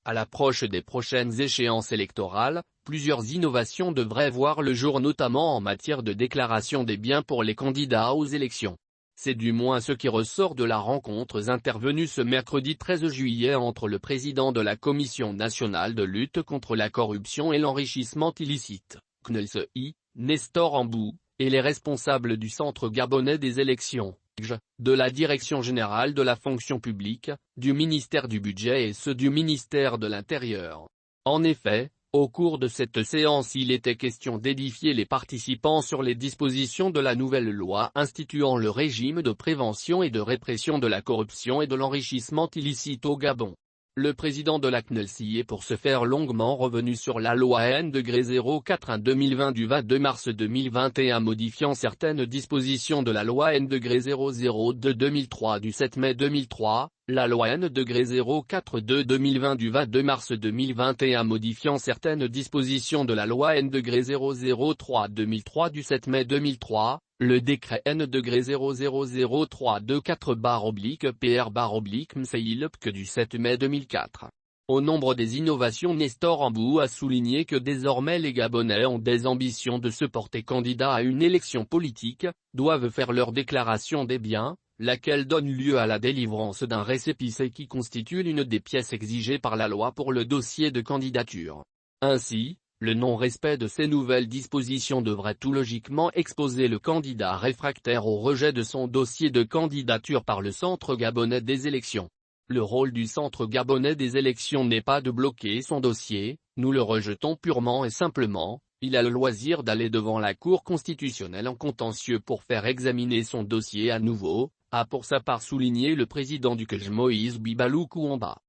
À l'approche des prochaines échéances électorales, plusieurs innovations devraient voir le jour notamment en matière de déclaration des biens pour les candidats aux élections. C'est du moins ce qui ressort de la rencontre intervenue ce mercredi 13 juillet entre le président de la Commission nationale de lutte contre la corruption et l'enrichissement illicite, CNELCI, Nestor Ambou, et les responsables du Centre gabonais des élections, de la Direction générale de la fonction publique, du ministère du Budget et ceux du ministère de l'Intérieur. En effet, au cours de cette séance il était question d'édifier les participants sur les dispositions de la nouvelle loi instituant le régime de prévention et de répression de la corruption et de l'enrichissement illicite au Gabon. Le président de la CNELCI est pour ce faire longuement revenu sur la loi N-04/2020 du 22 mars 2021 modifiant certaines dispositions de la loi N-002/2003 du 7 mai 2003, la loi N-04/2020 du 22 mars 2021 modifiant certaines dispositions de la loi N-003/2003 du 7 mai 2003, le décret N-00024/PR/MCILPC du 7 mai 2004. Au nombre des innovations, Nestor Ambou a souligné que désormais les Gabonais ont des ambitions de se porter candidat à une élection politique, doivent faire leur déclaration des biens, laquelle donne lieu à la délivrance d'un récépissé qui constitue l'une des pièces exigées par la loi pour le dossier de candidature. Ainsi, le non-respect de ces nouvelles dispositions devrait tout logiquement exposer le candidat réfractaire au rejet de son dossier de candidature par le Centre gabonais des élections. Le rôle du Centre gabonais des élections n'est pas de bloquer son dossier, nous le rejetons purement et simplement, il a le loisir d'aller devant la Cour constitutionnelle en contentieux pour faire examiner son dossier à nouveau, a pour sa part souligné le président du CNELCI Moïse Bibalou Kouamba.